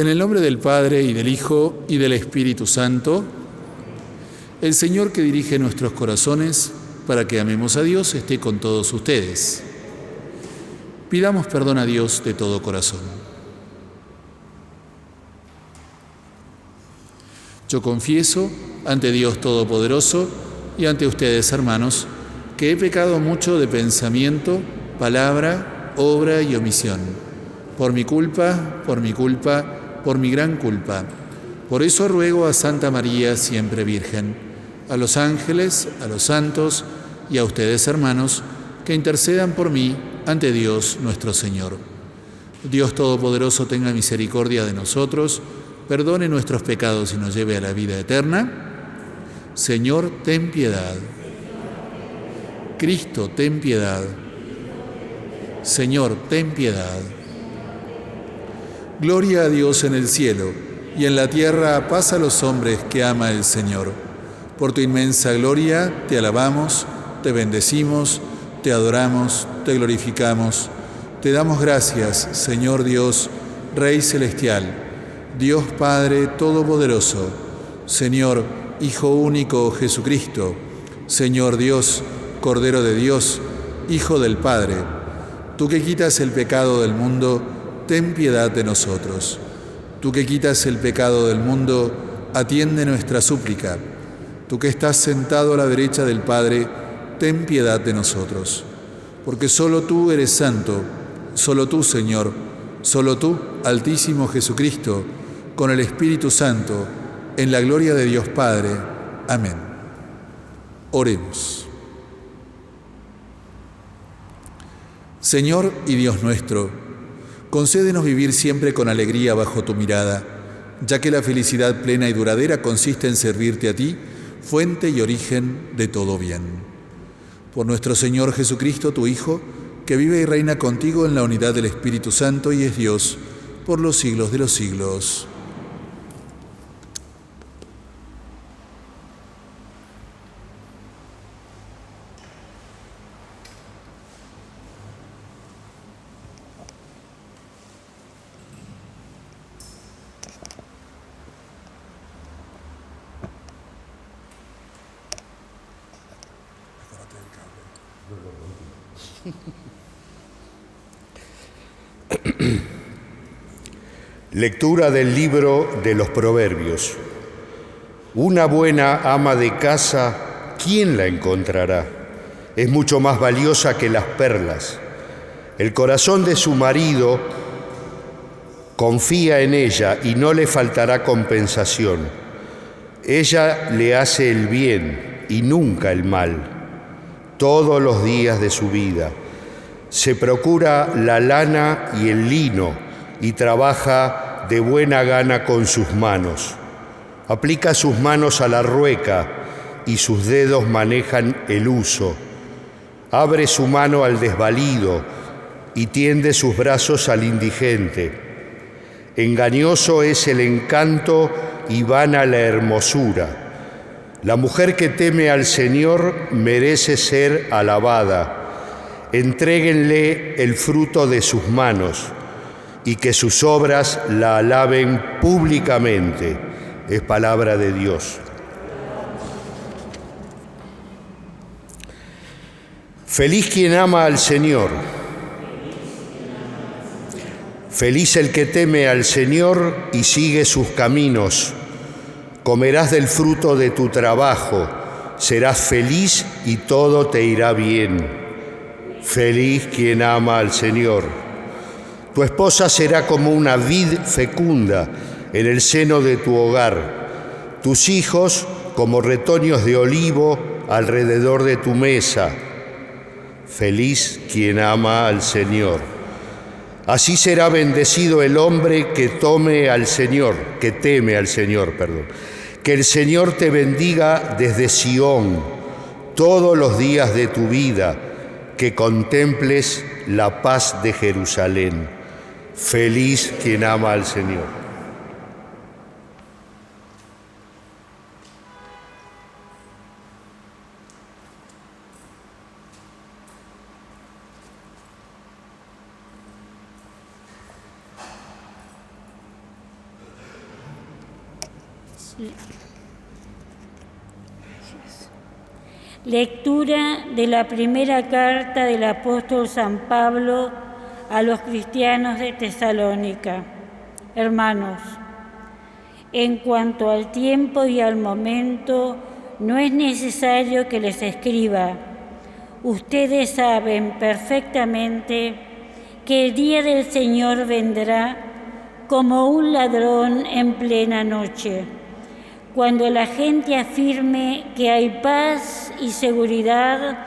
En el nombre del Padre, y del Hijo, y del Espíritu Santo, el Señor que dirige nuestros corazones para que amemos a Dios esté con todos ustedes. Pidamos perdón a Dios de todo corazón. Yo confieso ante Dios Todopoderoso y ante ustedes, hermanos, que he pecado mucho de pensamiento, palabra, obra y omisión. Por mi culpa, por mi gran culpa. Por eso ruego a Santa María, siempre Virgen, a los ángeles, a los santos y a ustedes, hermanos, que intercedan por mí ante Dios nuestro Señor. Dios Todopoderoso tenga misericordia de nosotros, perdone nuestros pecados y nos lleve a la vida eterna. Señor, ten piedad. Cristo, ten piedad. Señor, ten piedad. Gloria a Dios en el cielo, y en la tierra paz a los hombres que ama el Señor. Por tu inmensa gloria te alabamos, te bendecimos, te adoramos, te glorificamos. Te damos gracias, Señor Dios, Rey celestial, Dios Padre Todopoderoso, Señor Hijo único Jesucristo, Señor Dios, Cordero de Dios, Hijo del Padre. Tú que quitas el pecado del mundo, ten piedad de nosotros. Tú que quitas el pecado del mundo, atiende nuestra súplica. Tú que estás sentado a la derecha del Padre, ten piedad de nosotros. Porque solo tú eres santo, solo tú, Señor, solo tú, Altísimo Jesucristo, con el Espíritu Santo, en la gloria de Dios Padre. Amén. Oremos. Señor y Dios nuestro, concédenos vivir siempre con alegría bajo tu mirada, ya que la felicidad plena y duradera consiste en servirte a ti, fuente y origen de todo bien. Por nuestro Señor Jesucristo, tu Hijo, que vive y reina contigo en la unidad del Espíritu Santo y es Dios, por los siglos de los siglos. Lectura del libro de los Proverbios. Una buena ama de casa, ¿quién la encontrará? Es mucho más valiosa que las perlas. El corazón de su marido confía en ella y no le faltará compensación. Ella le hace el bien y nunca el mal, todos los días de su vida. Se procura la lana y el lino y trabaja de buena gana con sus manos. Aplica sus manos a la rueca y sus dedos manejan el uso. Abre su mano al desvalido y tiende sus brazos al indigente. Engañoso es el encanto y vana la hermosura. La mujer que teme al Señor merece ser alabada. Entréguenle el fruto de sus manos y que sus obras la alaben públicamente. Es palabra de Dios. Feliz quien ama al Señor. Feliz el que teme al Señor y sigue sus caminos. Comerás del fruto de tu trabajo, serás feliz y todo te irá bien. Feliz quien ama al Señor. Tu esposa será como una vid fecunda en el seno de tu hogar, tus hijos como retoños de olivo alrededor de tu mesa. Feliz quien ama al Señor. Así será bendecido el hombre que teme al Señor. Que el Señor te bendiga desde Sión todos los días de tu vida, que contemples la paz de Jerusalén. Feliz quien ama al Señor. Lectura de la primera carta del apóstol San Pablo a los cristianos de Tesalónica. Hermanos, en cuanto al tiempo y al momento, no es necesario que les escriba. Ustedes saben perfectamente que el día del Señor vendrá como un ladrón en plena noche, cuando la gente afirme que hay paz y seguridad.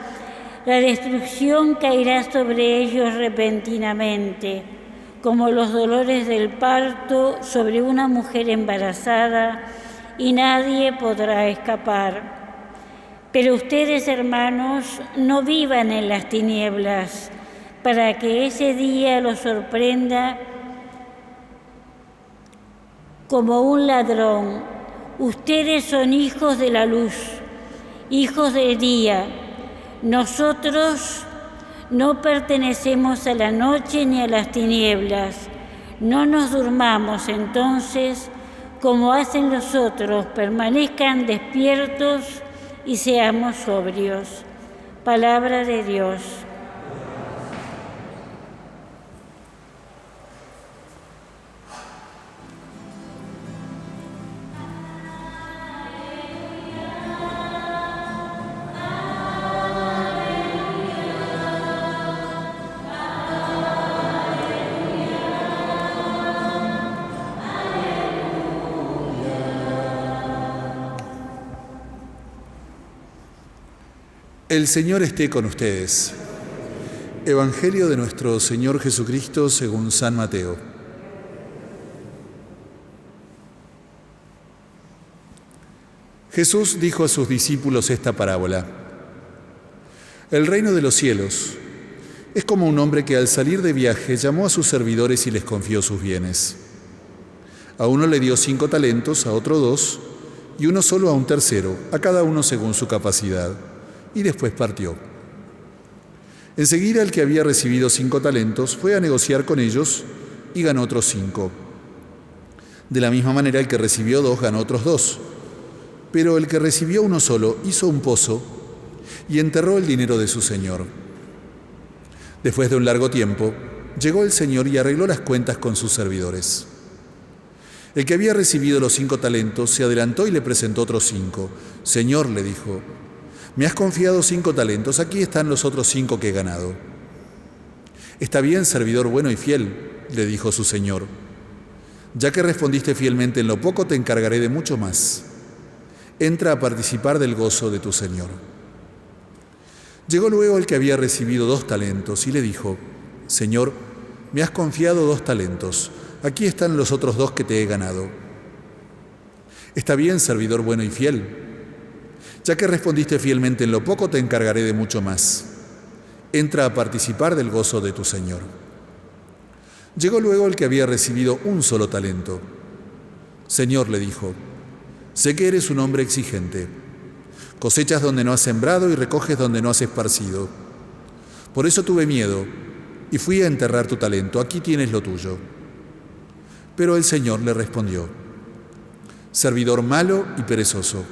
La destrucción caerá sobre ellos repentinamente, como los dolores del parto sobre una mujer embarazada, y nadie podrá escapar. Pero ustedes, hermanos, no vivan en las tinieblas, para que ese día los sorprenda como un ladrón. Ustedes son hijos de la luz, hijos del día. Nosotros no pertenecemos a la noche ni a las tinieblas. No nos durmamos entonces como hacen los otros. Permanezcan despiertos y seamos sobrios. Palabra de Dios. El Señor esté con ustedes. Evangelio de nuestro Señor Jesucristo según San Mateo. Jesús dijo a sus discípulos esta parábola. El reino de los cielos es como un hombre que al salir de viaje llamó a sus servidores y les confió sus bienes. A uno le dio 5 talentos, a otro 2, y uno solo a un tercero, a cada uno según su capacidad. Y después partió. Enseguida el que había recibido 5 talentos fue a negociar con ellos y ganó otros 5. De la misma manera el que recibió 2 ganó otros 2. Pero el que recibió uno solo hizo un pozo y enterró el dinero de su señor. Después de un largo tiempo, llegó el señor y arregló las cuentas con sus servidores. El que había recibido los 5 talentos se adelantó y le presentó otros 5. Señor, le dijo, me has confiado 5 talentos, aquí están los otros 5 que he ganado. Está bien, servidor bueno y fiel, le dijo su señor. Ya que respondiste fielmente en lo poco, te encargaré de mucho más. Entra a participar del gozo de tu señor. Llegó luego el que había recibido 2 talentos y le dijo, Señor, me has confiado 2 talentos, aquí están los otros 2 que te he ganado. Está bien, servidor bueno y fiel. Ya que respondiste fielmente en lo poco, te encargaré de mucho más. Entra a participar del gozo de tu Señor. Llegó luego el que había recibido un solo talento. Señor, le dijo, sé que eres un hombre exigente. Cosechas donde no has sembrado y recoges donde no has esparcido. Por eso tuve miedo y fui a enterrar tu talento. Aquí tienes lo tuyo. Pero el Señor le respondió, servidor malo y perezoso.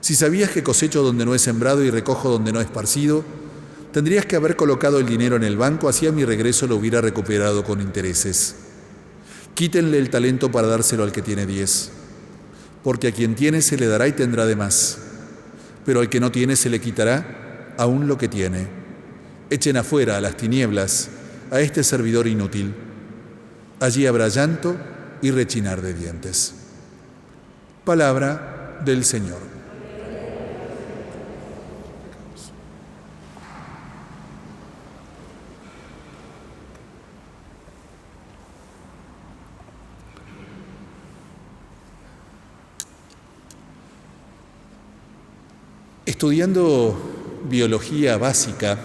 Si sabías que cosecho donde no he sembrado y recojo donde no he esparcido, tendrías que haber colocado el dinero en el banco, así a mi regreso lo hubiera recuperado con intereses. Quítenle el talento para dárselo al que tiene 10, porque a quien tiene se le dará y tendrá de más, pero al que no tiene se le quitará aún lo que tiene. Echen afuera a las tinieblas a este servidor inútil. Allí habrá llanto y rechinar de dientes. Palabra del Señor. Estudiando biología básica,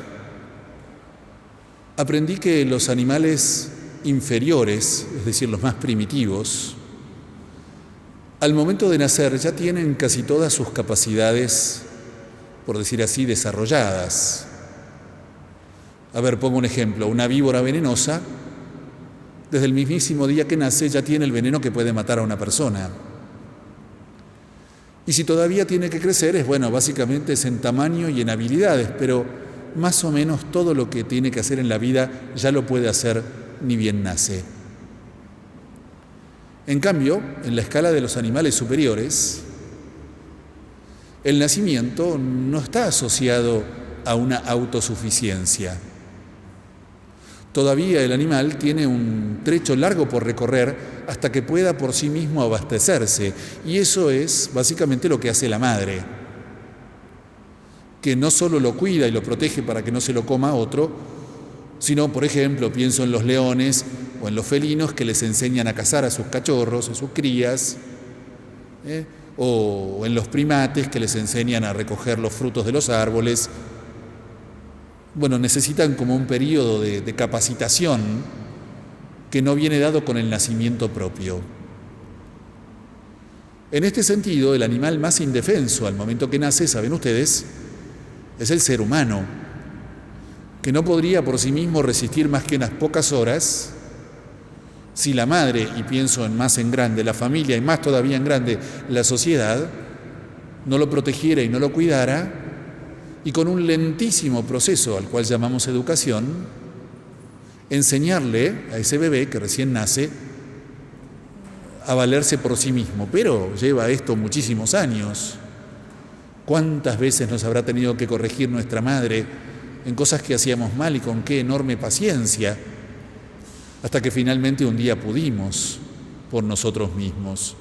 aprendí que los animales inferiores, es decir, los más primitivos, al momento de nacer ya tienen casi todas sus capacidades, por decir así, desarrolladas. A ver, pongo un ejemplo. Una víbora venenosa, desde el mismísimo día que nace, ya tiene el veneno que puede matar a una persona. Y si todavía tiene que crecer, básicamente es en tamaño y en habilidades, pero más o menos todo lo que tiene que hacer en la vida ya lo puede hacer ni bien nace. En cambio, en la escala de los animales superiores, el nacimiento no está asociado a una autosuficiencia. Todavía el animal tiene un trecho largo por recorrer hasta que pueda por sí mismo abastecerse, y eso es básicamente lo que hace la madre, que no solo lo cuida y lo protege para que no se lo coma otro, sino, por ejemplo, pienso en los leones o en los felinos que les enseñan a cazar a sus cachorros, a sus crías, o en los primates que les enseñan a recoger los frutos de los árboles. Necesitan como un periodo de capacitación que no viene dado con el nacimiento propio. En este sentido, el animal más indefenso al momento que nace, saben ustedes, es el ser humano, que no podría por sí mismo resistir más que unas pocas horas si la madre, y pienso más en grande, la familia, y más todavía en grande, la sociedad, no lo protegiera y no lo cuidara, y con un lentísimo proceso al cual llamamos educación, enseñarle a ese bebé que recién nace a valerse por sí mismo. Pero lleva esto muchísimos años. ¿Cuántas veces nos habrá tenido que corregir nuestra madre en cosas que hacíamos mal y con qué enorme paciencia? Hasta que finalmente un día pudimos por nosotros mismos.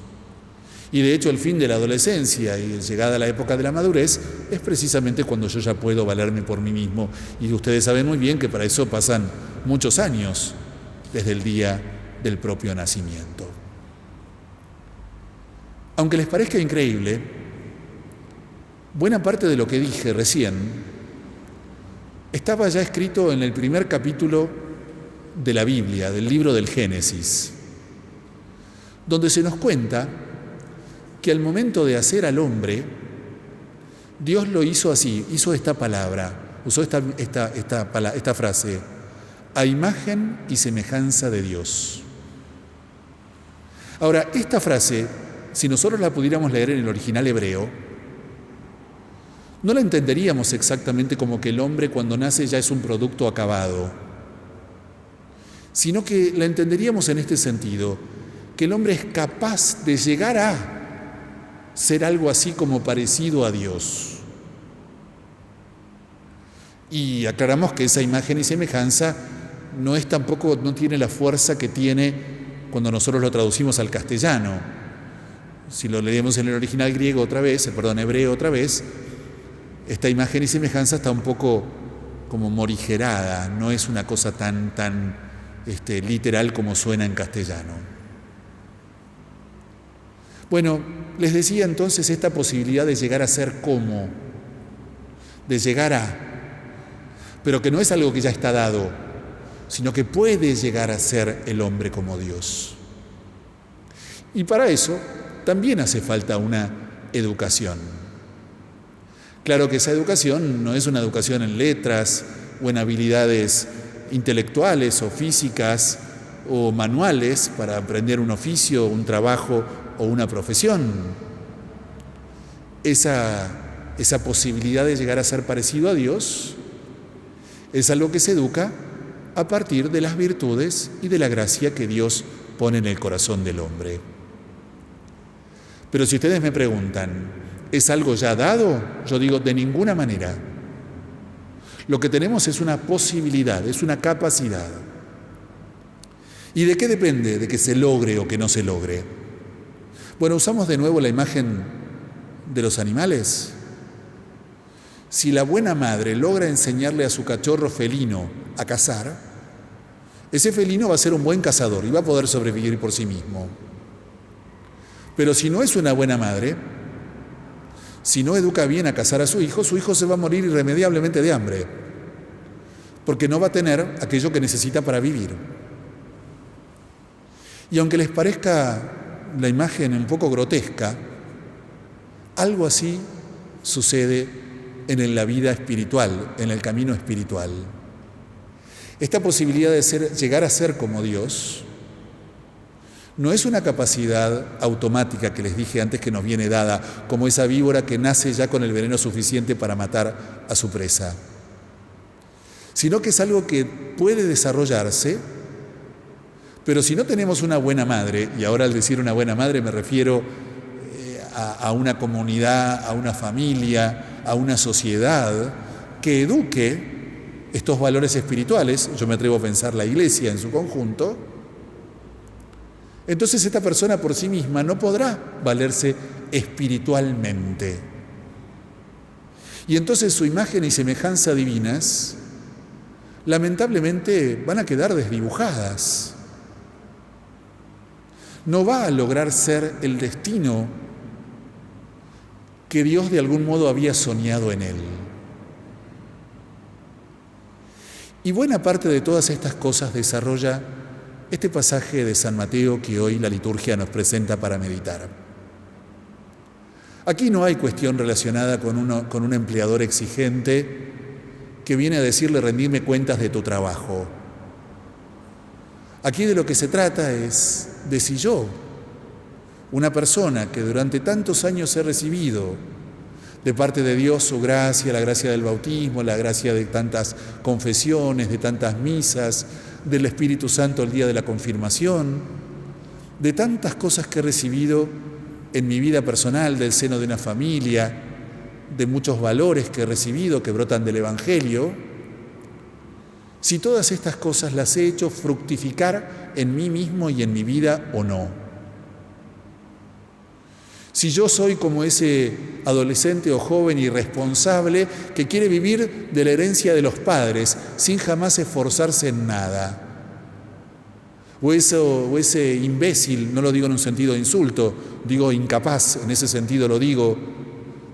Y de hecho el fin de la adolescencia y llegada a la época de la madurez es precisamente cuando yo ya puedo valerme por mí mismo. Y ustedes saben muy bien que para eso pasan muchos años desde el día del propio nacimiento. Aunque les parezca increíble, buena parte de lo que dije recién estaba ya escrito en el primer capítulo de la Biblia, del libro del Génesis, donde se nos cuenta que al momento de hacer al hombre, Dios lo hizo así, hizo esta palabra, usó esta frase, a imagen y semejanza de Dios. Ahora, esta frase, si nosotros la pudiéramos leer en el original hebreo, no la entenderíamos exactamente como que el hombre cuando nace ya es un producto acabado, sino que la entenderíamos en este sentido, que el hombre es capaz de llegar a ser algo así como parecido a Dios. Y aclaramos que esa imagen y semejanza no tiene la fuerza que tiene cuando nosotros lo traducimos al castellano. Si lo leemos en el original hebreo otra vez, esta imagen y semejanza está un poco como morigerada, no es una cosa tan literal como suena en castellano. Les decía entonces esta posibilidad de llegar a ser como, de llegar a, pero que no es algo que ya está dado, sino que puede llegar a ser el hombre como Dios. Y para eso también hace falta una educación. Claro que esa educación no es una educación en letras o en habilidades intelectuales o físicas o manuales para aprender un oficio, un trabajo o una profesión. Esa posibilidad de llegar a ser parecido a Dios es algo que se educa a partir de las virtudes y de la gracia que Dios pone en el corazón del hombre. Pero si ustedes me preguntan, ¿es algo ya dado? Yo digo, de ninguna manera. Lo que tenemos es una posibilidad, es una capacidad. ¿Y de qué depende de que se logre o que no se logre? Usamos de nuevo la imagen de los animales. Si la buena madre logra enseñarle a su cachorro felino a cazar, ese felino va a ser un buen cazador y va a poder sobrevivir por sí mismo. Pero si no es una buena madre, si no educa bien a cazar a su hijo se va a morir irremediablemente de hambre, porque no va a tener aquello que necesita para vivir. Y aunque les parezca la imagen un poco grotesca, algo así sucede en la vida espiritual, en el camino espiritual. Esta posibilidad de llegar a ser como Dios No es una capacidad automática que les dije antes que nos viene dada, como esa víbora que nace ya con el veneno suficiente para matar a su presa, sino que es algo que puede desarrollarse, pero si no tenemos una buena madre, y ahora al decir una buena madre me refiero a una comunidad, a una familia, a una sociedad que eduque estos valores espirituales, yo me atrevo a pensar la Iglesia en su conjunto, entonces esta persona por sí misma no podrá valerse espiritualmente. Y entonces su imagen y semejanza divinas lamentablemente van a quedar desdibujadas. No va a lograr ser el destino que Dios de algún modo había soñado en él. Y buena parte de todas estas cosas desarrolla este pasaje de San Mateo que hoy la liturgia nos presenta para meditar. Aquí no hay cuestión relacionada con un empleador exigente que viene a decirle rendime cuentas de tu trabajo. Aquí de lo que se trata es de si yo, una persona que durante tantos años he recibido de parte de Dios su gracia, la gracia del bautismo, la gracia de tantas confesiones, de tantas misas, del Espíritu Santo el día de la confirmación, de tantas cosas que he recibido en mi vida personal, del seno de una familia, de muchos valores que he recibido que brotan del Evangelio, si todas estas cosas las he hecho fructificar en mí mismo y en mi vida o no. Si yo soy como ese adolescente o joven irresponsable que quiere vivir de la herencia de los padres sin jamás esforzarse en nada. O ese imbécil, no lo digo en un sentido de insulto, digo incapaz, en ese sentido lo digo,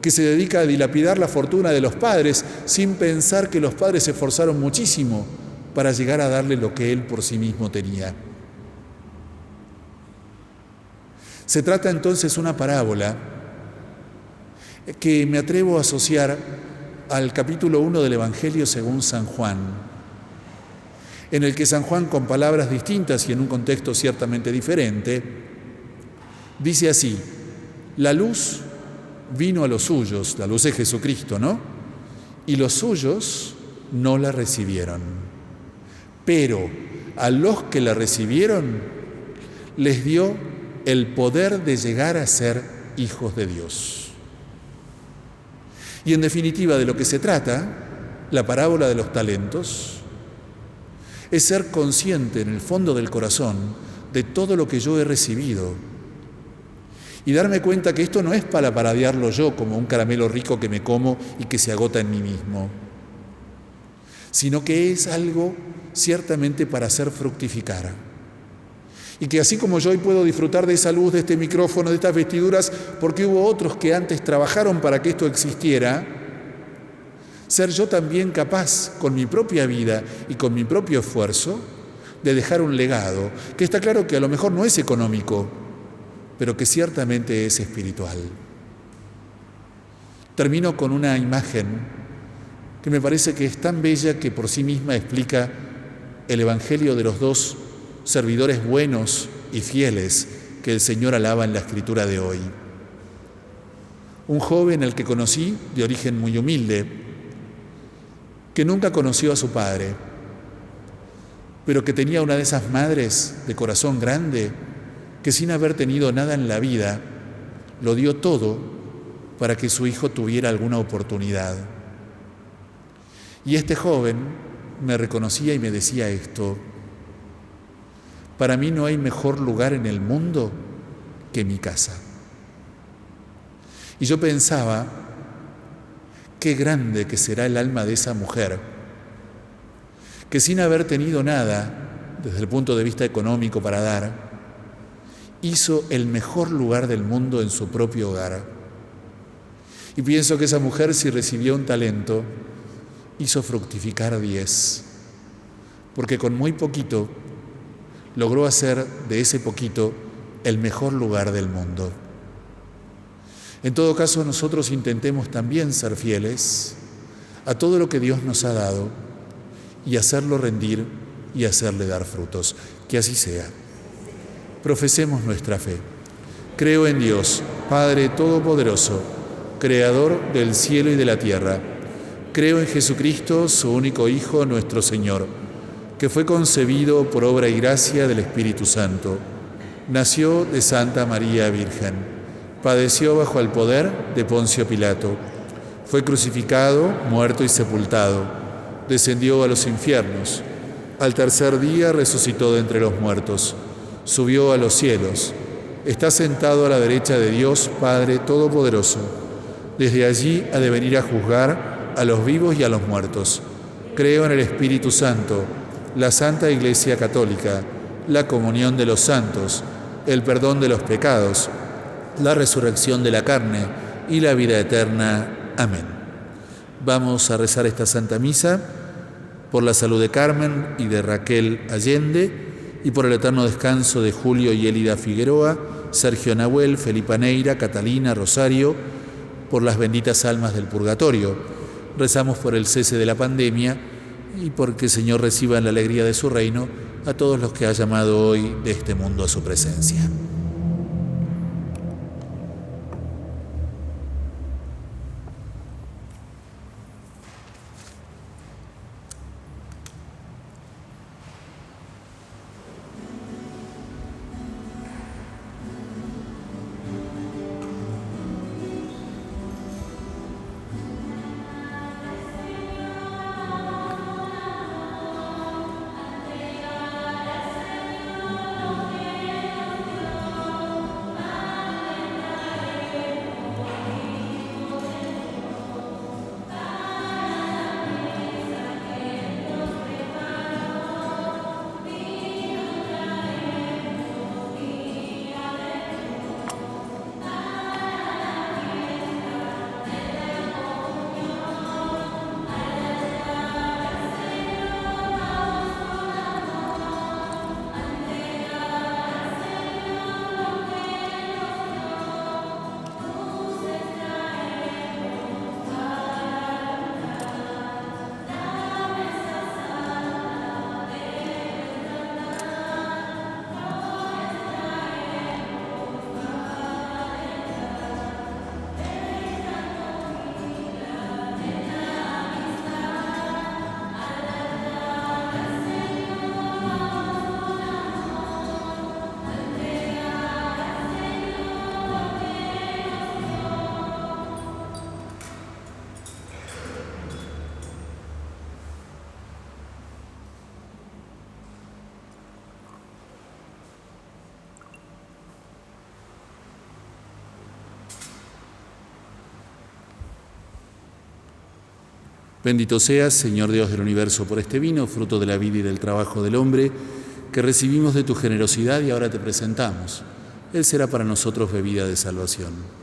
que se dedica a dilapidar la fortuna de los padres sin pensar que los padres se esforzaron muchísimo para llegar a darle lo que él por sí mismo tenía. Se trata entonces de una parábola que me atrevo a asociar al capítulo 1 del Evangelio según San Juan, en el que San Juan, con palabras distintas y en un contexto ciertamente diferente, dice así: la luz vino a los suyos, la luz es Jesucristo, ¿no? Y los suyos no la recibieron. Pero a los que la recibieron les dio el poder de llegar a ser hijos de Dios. Y en definitiva, de lo que se trata, la parábola de los talentos, es ser consciente en el fondo del corazón de todo lo que yo he recibido y darme cuenta que esto no es para paradearlo yo como un caramelo rico que me como y que se agota en mí mismo, sino que es algo ciertamente para hacer fructificar. Y que así como yo hoy puedo disfrutar de esa luz, de este micrófono, de estas vestiduras, porque hubo otros que antes trabajaron para que esto existiera, ser yo también capaz, con mi propia vida y con mi propio esfuerzo, de dejar un legado, que está claro que a lo mejor no es económico, pero que ciertamente es espiritual. Termino con una imagen que me parece que es tan bella que por sí misma explica el Evangelio de los dos servidores buenos y fieles que el Señor alaba en la Escritura de hoy. Un joven al que conocí, de origen muy humilde, que nunca conoció a su padre, pero que tenía una de esas madres de corazón grande que sin haber tenido nada en la vida, lo dio todo para que su hijo tuviera alguna oportunidad. Y este joven me reconocía y me decía esto: para mí no hay mejor lugar en el mundo que mi casa. Y yo pensaba, qué grande que será el alma de esa mujer, que sin haber tenido nada, desde el punto de vista económico para dar, hizo el mejor lugar del mundo en su propio hogar. Y pienso que esa mujer, si recibió un talento, hizo fructificar 10, porque con muy poquito logró hacer de ese poquito el mejor lugar del mundo. En todo caso, nosotros intentemos también ser fieles a todo lo que Dios nos ha dado y hacerlo rendir y hacerle dar frutos. Que así sea. Profesemos nuestra fe. Creo en Dios, Padre Todopoderoso, Creador del cielo y de la tierra. Creo en Jesucristo, su único Hijo, nuestro Señor, que fue concebido por obra y gracia del Espíritu Santo. Nació de Santa María Virgen. Padeció bajo el poder de Poncio Pilato. Fue crucificado, muerto y sepultado. Descendió a los infiernos. Al tercer día resucitó de entre los muertos. Subió a los cielos. Está sentado a la derecha de Dios, Padre Todopoderoso. Desde allí ha de venir a juzgar a los vivos y a los muertos. Creo en el Espíritu Santo, la Santa Iglesia Católica, la comunión de los santos, el perdón de los pecados, la resurrección de la carne y la vida eterna. Amén. Vamos a rezar esta Santa Misa por la salud de Carmen y de Raquel Allende y por el eterno descanso de Julio y Elida Figueroa, Sergio Nahuel, Felipa Neira, Catalina, Rosario, por las benditas almas del purgatorio. Rezamos por el cese de la pandemia y porque el Señor reciba en la alegría de su reino a todos los que ha llamado hoy de este mundo a su presencia. Bendito seas, Señor Dios del universo, por este vino, fruto de la vida y del trabajo del hombre, que recibimos de tu generosidad y ahora te presentamos. Él será para nosotros bebida de salvación.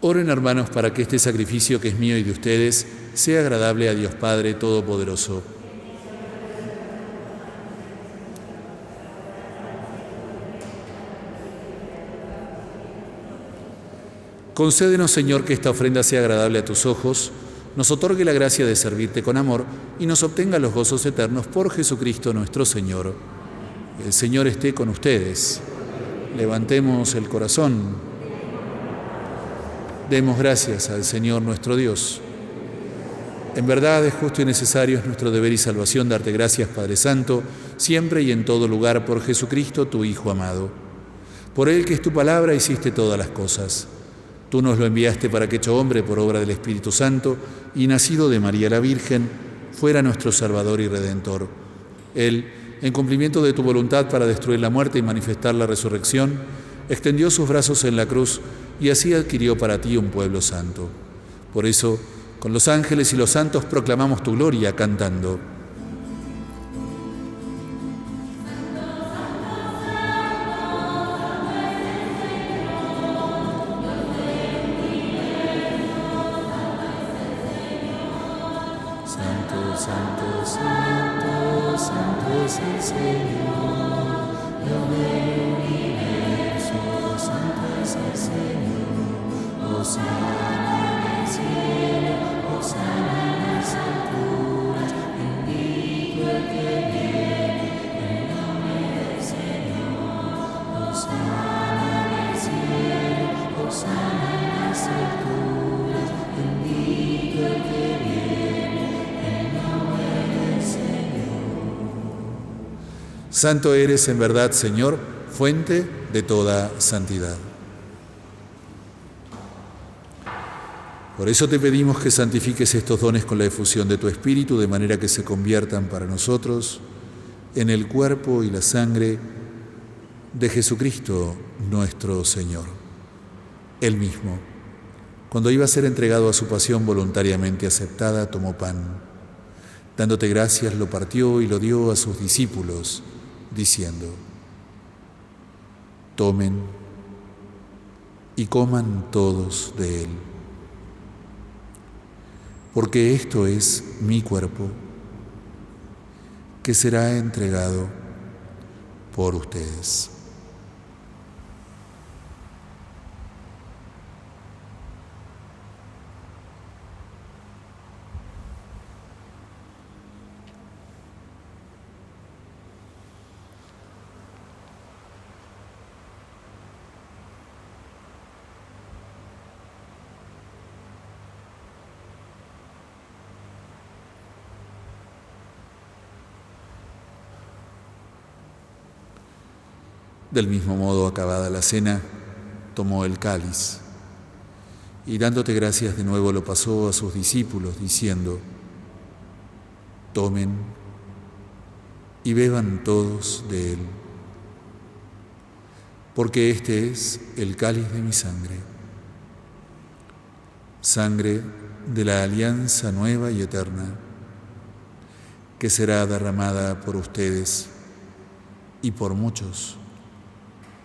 Oren, hermanos, para que este sacrificio que es mío y de ustedes sea agradable a Dios Padre Todopoderoso. Concédenos, Señor, que esta ofrenda sea agradable a tus ojos, nos otorgue la gracia de servirte con amor y nos obtenga los gozos eternos por Jesucristo nuestro Señor. El Señor esté con ustedes. Levantemos el corazón. Demos gracias al Señor nuestro Dios. En verdad es justo y necesario, es nuestro deber y salvación darte gracias, Padre Santo, siempre y en todo lugar, por Jesucristo, tu Hijo amado. Por Él, que es tu palabra, hiciste todas las cosas. Tú nos lo enviaste para que, hecho hombre por obra del Espíritu Santo y nacido de María la Virgen, fuera nuestro Salvador y Redentor. Él, en cumplimiento de tu voluntad para destruir la muerte y manifestar la resurrección, extendió sus brazos en la cruz y así adquirió para ti un pueblo santo. Por eso, con los ángeles y los santos proclamamos tu gloria cantando. Santo, santo, santo, santo es el Señor, Dios del universo, santo es el Señor, hosana en el cielo, hosana en las alturas, bendito el que viene en el nombre del Señor, hosana en el cielo, hosana en las alturas, bendito el que viene en el nombre del Señor. Santo eres en verdad, Señor, fuente de toda santidad. Por eso te pedimos que santifiques estos dones con la efusión de tu Espíritu, de manera que se conviertan para nosotros en el cuerpo y la sangre de Jesucristo nuestro Señor. Él mismo, cuando iba a ser entregado a su pasión voluntariamente aceptada, tomó pan. Dándote gracias, lo partió y lo dio a sus discípulos, diciendo: tomen y coman todos de él, porque esto es mi cuerpo, que será entregado por ustedes. Del mismo modo, acabada la cena, tomó el cáliz y dándote gracias de nuevo lo pasó a sus discípulos, diciendo: tomen y beban todos de él, porque este es el cáliz de mi sangre, sangre de la alianza nueva y eterna, que será derramada por ustedes y por muchos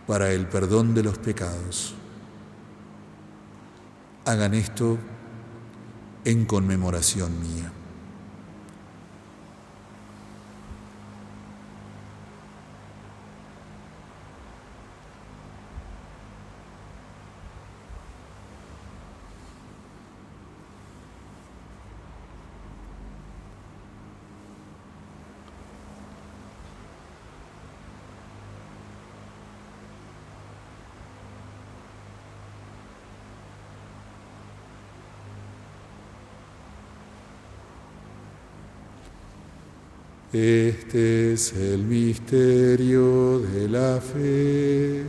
para el perdón de los pecados. Hagan esto en conmemoración mía. Este es el misterio de la fe.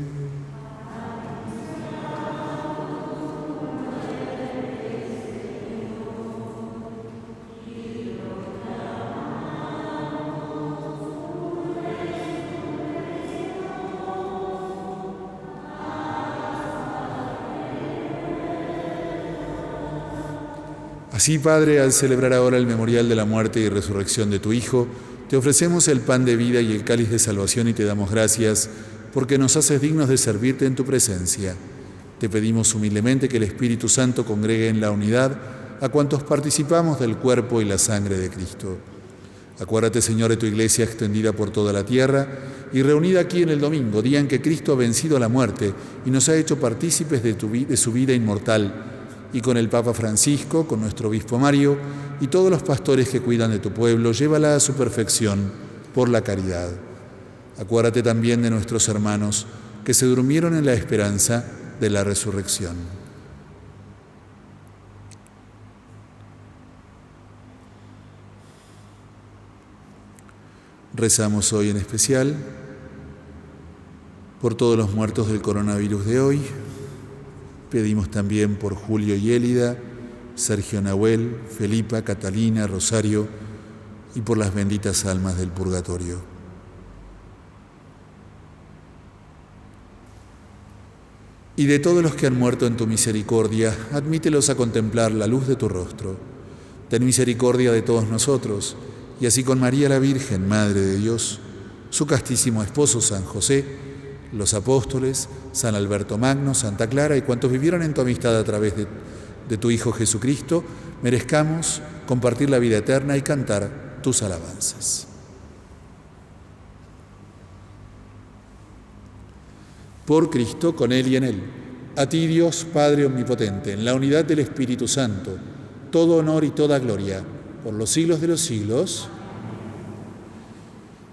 Así, Padre, al celebrar ahora el memorial de la muerte y resurrección de tu Hijo, te ofrecemos el pan de vida y el cáliz de salvación y te damos gracias porque nos haces dignos de servirte en tu presencia. Te pedimos humildemente que el Espíritu Santo congregue en la unidad a cuantos participamos del cuerpo y la sangre de Cristo. Acuérdate, Señor, de tu Iglesia extendida por toda la tierra y reunida aquí en el domingo, día en que Cristo ha vencido a la muerte y nos ha hecho partícipes de su vida inmortal, y con el Papa Francisco, con nuestro obispo Mario y todos los pastores que cuidan de tu pueblo, llévala a su perfección por la caridad. Acuérdate también de nuestros hermanos que se durmieron en la esperanza de la resurrección. Rezamos hoy en especial por todos los muertos del coronavirus de hoy. Pedimos también por Julio y Élida, Sergio Nahuel, Felipa, Catalina, Rosario y por las benditas almas del purgatorio. Y de todos los que han muerto en tu misericordia, admítelos a contemplar la luz de tu rostro. Ten misericordia de todos nosotros, y así con María la Virgen, Madre de Dios, su castísimo esposo San José, los apóstoles, San Alberto Magno, Santa Clara y cuantos vivieron en tu amistad a través de tu Hijo Jesucristo, merezcamos compartir la vida eterna y cantar tus alabanzas. Por Cristo, con Él y en Él, a ti Dios Padre Omnipotente, en la unidad del Espíritu Santo, todo honor y toda gloria, por los siglos de los siglos.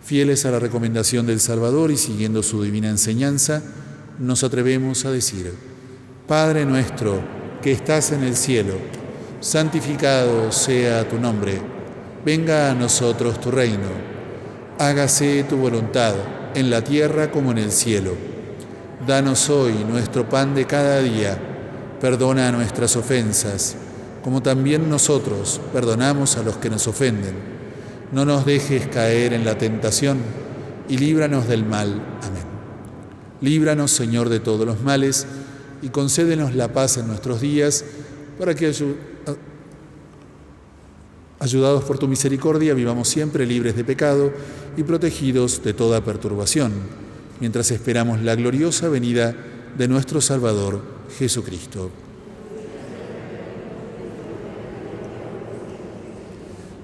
Fieles a la recomendación del Salvador y siguiendo su divina enseñanza, nos atrevemos a decir: Padre nuestro, que estás en el cielo, santificado sea tu nombre. Venga a nosotros tu reino. Hágase tu voluntad, en la tierra como en el cielo. Danos hoy nuestro pan de cada día. Perdona nuestras ofensas, como también nosotros perdonamos a los que nos ofenden. No nos dejes caer en la tentación y líbranos del mal. Amén. Líbranos, Señor, de todos los males y concédenos la paz en nuestros días, para que, ayudados por tu misericordia, vivamos siempre libres de pecado y protegidos de toda perturbación, mientras esperamos la gloriosa venida de nuestro Salvador, Jesucristo.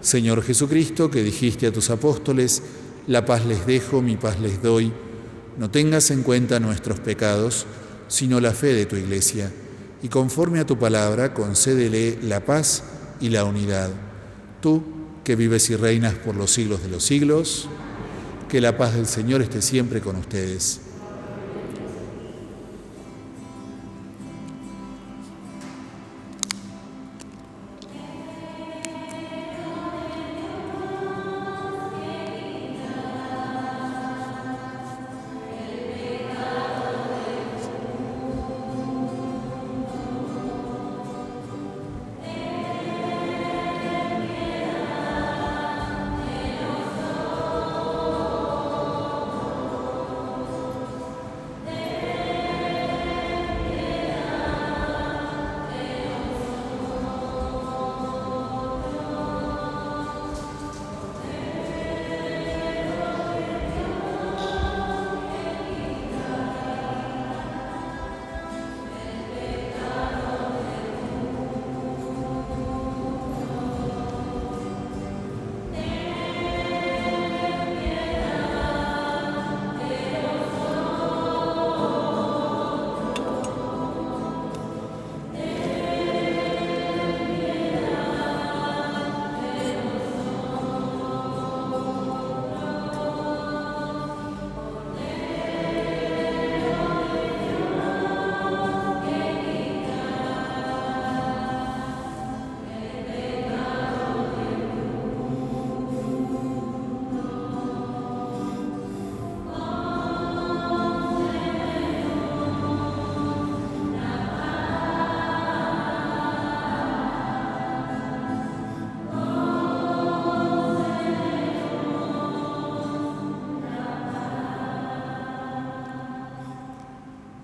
Señor Jesucristo, que dijiste a tus apóstoles: la paz les dejo, mi paz les doy, no tengas en cuenta nuestros pecados, sino la fe de tu Iglesia, y conforme a tu palabra, concédele la paz y la unidad. Tú, que vives y reinas por los siglos de los siglos, que la paz del Señor esté siempre con ustedes.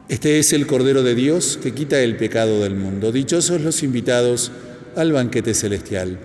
Este es el Cordero de Dios que quita el pecado del mundo. Dichosos los invitados al banquete celestial.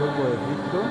Cuerpo de Cristo.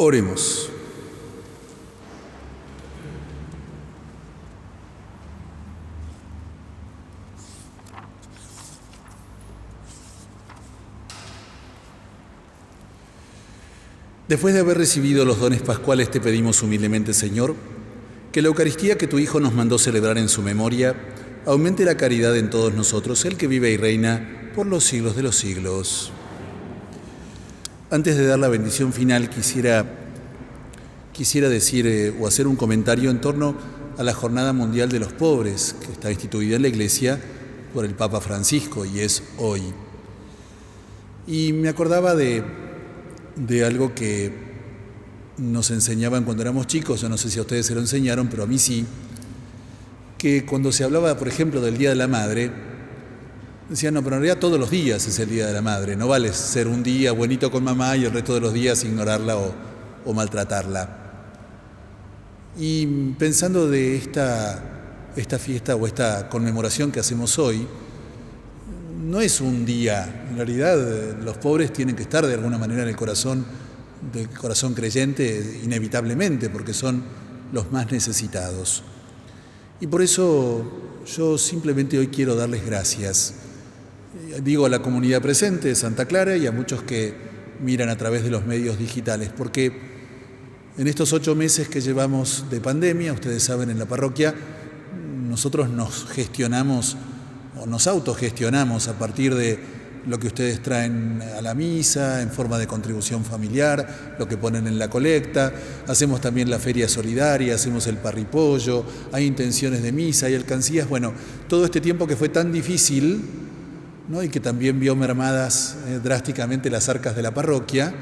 Oremos. Después de haber recibido los dones pascuales, te pedimos humildemente, Señor, que la Eucaristía que tu Hijo nos mandó celebrar en su memoria aumente la caridad en todos nosotros, el que vive y reina por los siglos de los siglos. Antes de dar la bendición final, quisiera decir o hacer un comentario en torno a la Jornada Mundial de los Pobres, que está instituida en la Iglesia por el Papa Francisco y es hoy. Y me acordaba de algo que nos enseñaban cuando éramos chicos, yo no sé si a ustedes se lo enseñaron, pero a mí sí, que cuando se hablaba, por ejemplo, del Día de la Madre, decían, no, pero en realidad todos los días es el Día de la Madre, no vale ser un día buenito con mamá y el resto de los días ignorarla o maltratarla. Y pensando de esta fiesta o esta conmemoración que hacemos hoy, no es un día, en realidad los pobres tienen que estar de alguna manera en el corazón del corazón creyente inevitablemente, porque son los más necesitados. Y por eso yo simplemente hoy quiero darles gracias. Digo a la comunidad presente de Santa Clara y a muchos que miran a través de los medios digitales, porque en estos 8 meses que llevamos de pandemia, ustedes saben, en la parroquia, nosotros nos gestionamos o nos autogestionamos a partir de lo que ustedes traen a la misa en forma de contribución familiar, lo que ponen en la colecta, hacemos también la feria solidaria, hacemos el parripollo, hay intenciones de misa, hay alcancías. Bueno, todo este tiempo que fue tan difícil, ¿no? Y que también vio mermadas drásticamente las arcas de la parroquia,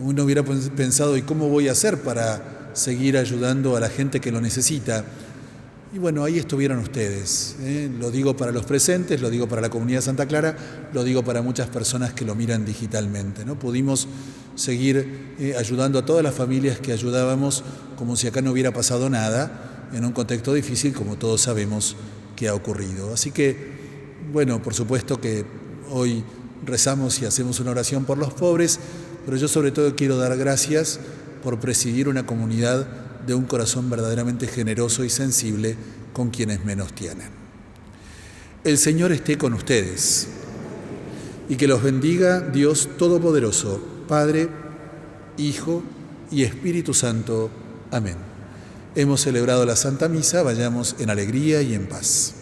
uno hubiera pensado, ¿y cómo voy a hacer para seguir ayudando a la gente que lo necesita? Y bueno, ahí estuvieron ustedes. Lo digo para los presentes, lo digo para la comunidad de Santa Clara, lo digo para muchas personas que lo miran digitalmente, ¿no? Pudimos seguir ayudando a todas las familias que ayudábamos como si acá no hubiera pasado nada, en un contexto difícil como todos sabemos que ha ocurrido. Así que, bueno, por supuesto que hoy rezamos y hacemos una oración por los pobres, pero yo sobre todo quiero dar gracias por presidir una comunidad de un corazón verdaderamente generoso y sensible con quienes menos tienen. El Señor esté con ustedes y que los bendiga Dios Todopoderoso, Padre, Hijo y Espíritu Santo. Amén. Hemos celebrado la Santa Misa, vayamos en alegría y en paz.